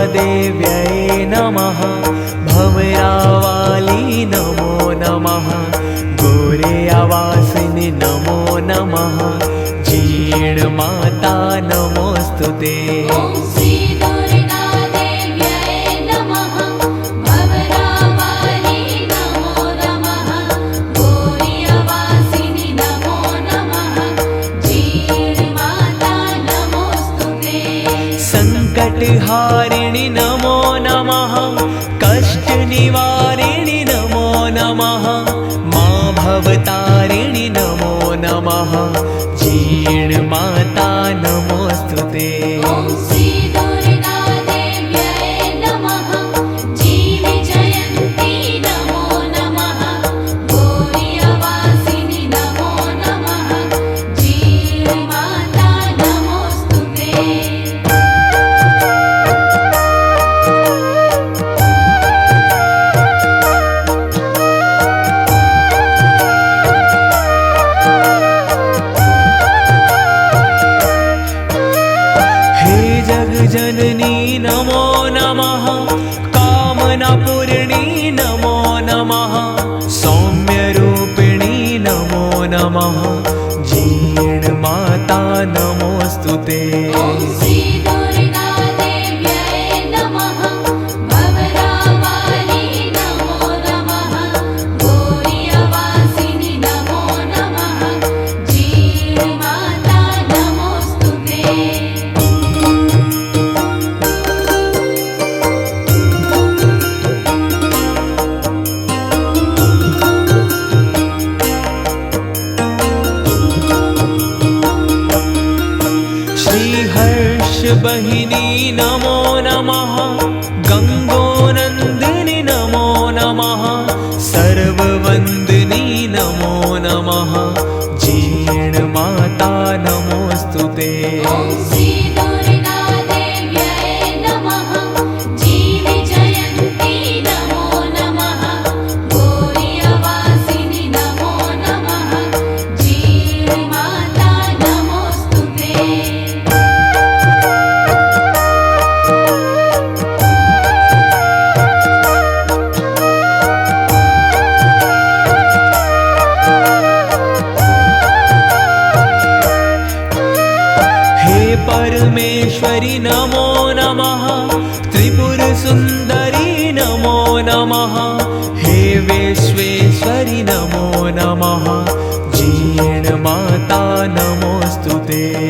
देव्यै नमः। भवरावाली नमो नमः। गौरीवासिनि नमो नमः। जीर्णमाता नमोस्तुते। संकटहारिणि नमो नमः। कष्टनिवारिणि नमो नमः। मां भवतारिणि नमो नमः। जीर्णमाता नमोस्तुते। जननी नमो नमः। कामनापूर्णी नमो नमः। सौम्यरूपिणी नमो नमः। जीर्णमाता नमोस्तुते। बहिनी नमो नमः। गंगोनंदिनी नमो नमः। सर्ववंदिनी नमो नमः। जीर्णमाता नमोस्तुते। परमेश्वरी नमो नमः। त्रिपुर सुंदरी नमो नमः। हे विश्वेश्वरी नमो नमः। जीर्णमाता नमोस्तुते।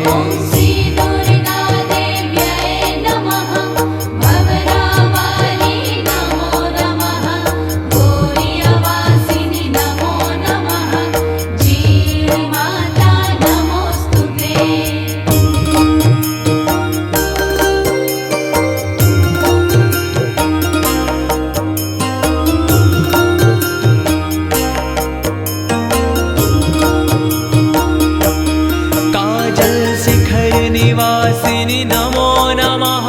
निवासिनी नमो नमः।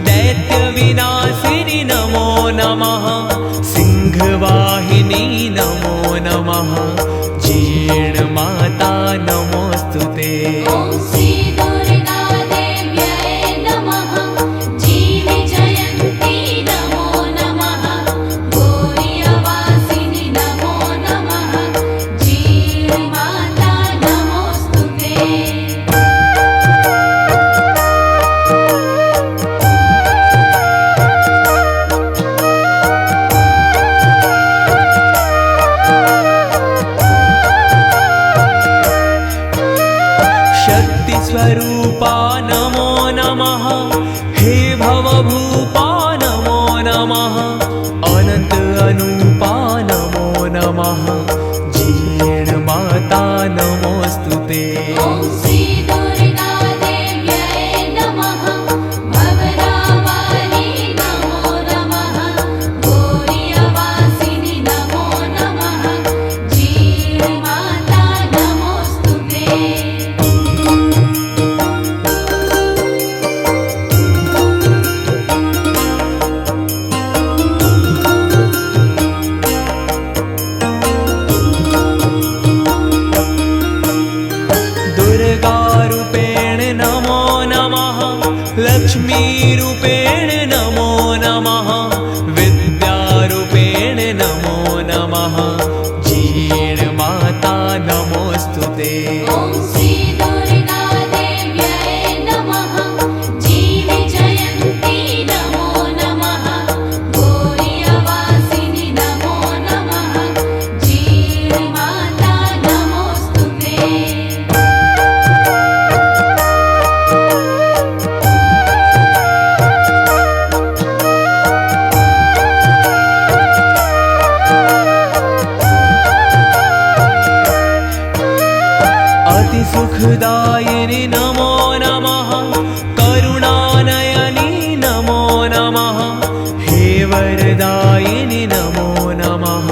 दैत्य विनाशिनी नमो नमः। सिंहवाहिनी नमो नमः। जीर्णमाता नमोस्तुते। स्वरूपा नमो नमः। हे भवभूपा नमो नमः। अनंत अनूपा नमो नमः। जीर्णमाता नमोस्तुते। लक्ष्मीरूपेण नमो नमः विद्यारूपेण नमो नमः जीर्णमाता नमोऽस्तुते ॐ श्री दुर्गा देव्यै नमः जीवजयन्ती नमो नमः गौरीवासिनी नमो नमः जीर्णमाता नमोऽस्तुते सुखदायिनी नमो नमः करुणानयनी नमो नमः हे वरदायिनी नमो नमः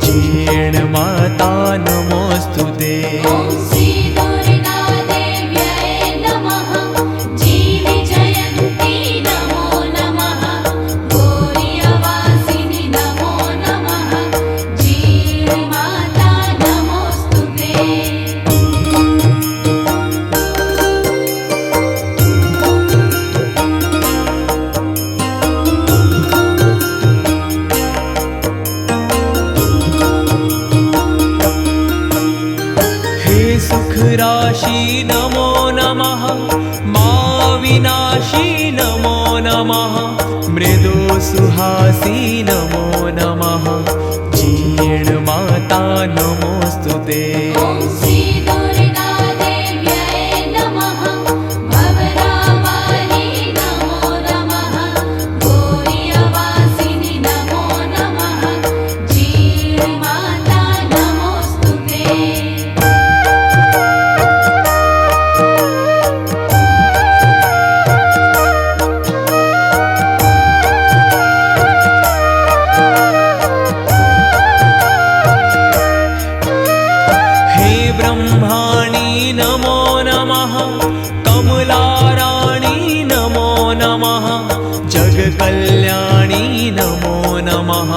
जीर्णमाता नमोऽस्तुते ॐ श्री दुर्गा देव्यै नमः जीवजयन्ती नमो नमः गौरीवासिनी नमो नमः जीर्णमाता नमोऽस्तुते राशि नमो नमः मा विनाशी नमो नमः मृदु सुहासी नमो नमः जीर्णमाता नमोऽस्तुते ॐ श्री दुर्गा देव्यै नमः भवरावाली नमो नमः गौरीवासिनी नमो नमः जीर्णमाता नमोऽस्तुते ब्रह्माणी नमो नमः कमलाराणी नमो नमः जगकल्याणी नमो नमः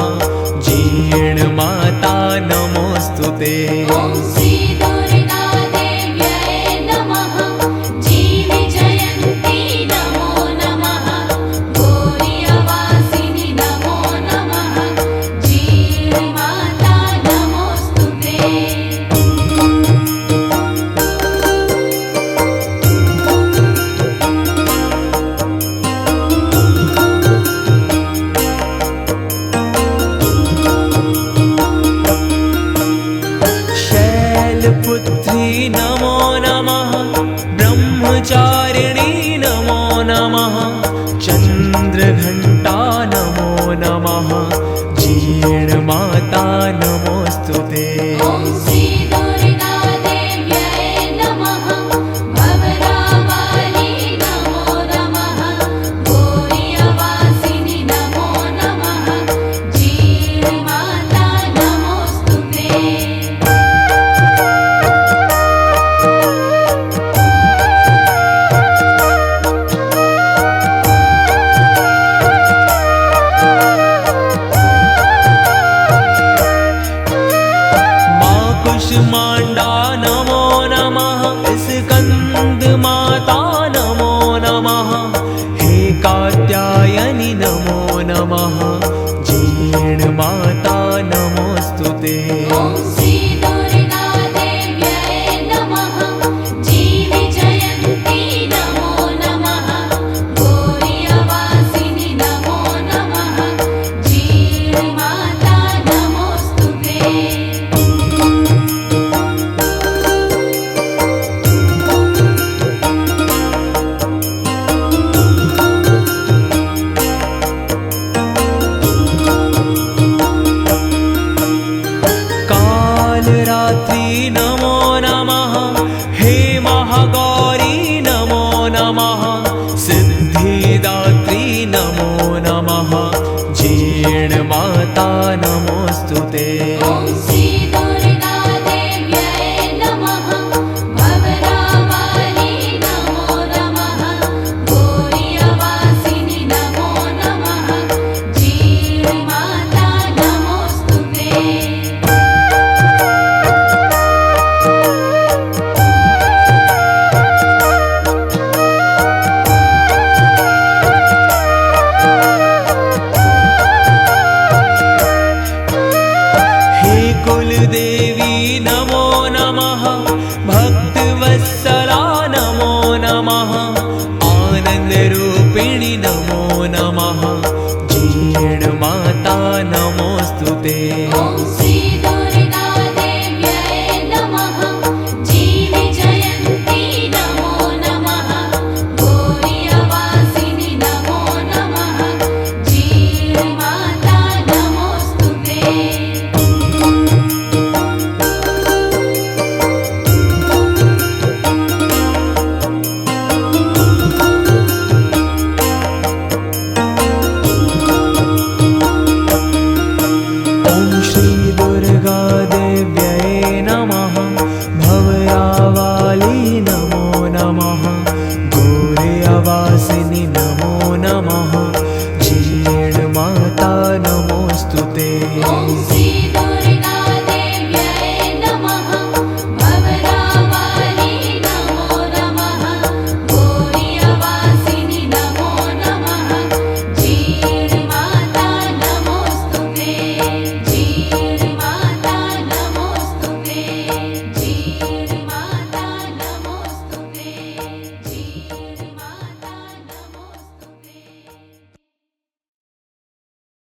जीर्णमाता नमोऽस्तुते ॐ श्री दुर्गा देव्यै नमः जीवजयन्ती नमो नमः गौरीवासिनी नमो नमः जीर्णमाता नमोऽस्तुते पुत्री नमो नमः ब्रह्मचारिणी नमो नमः चन्द्रघण्टा नमो नमः जीर्णमाता नमोऽस्तुते ॐ श्री दुर्गा देव्यै नमः भवरावाली नमो नमः गौरीवासिनी नमो नमः जीर्णमाता नमोऽस्तुते कुष्माण्डा नमो नमः स्कन्द माता नमो नमः हे कात्यायनि नमो नमः जीर्णमाता नमोऽस्तुते ॐ श्री दुर्गा देव्यै नमः जीवजयन्ती नमो नमः गौरीवासिनी नमो नमः जीर्णमाता नमोऽस्तुते नमो नमः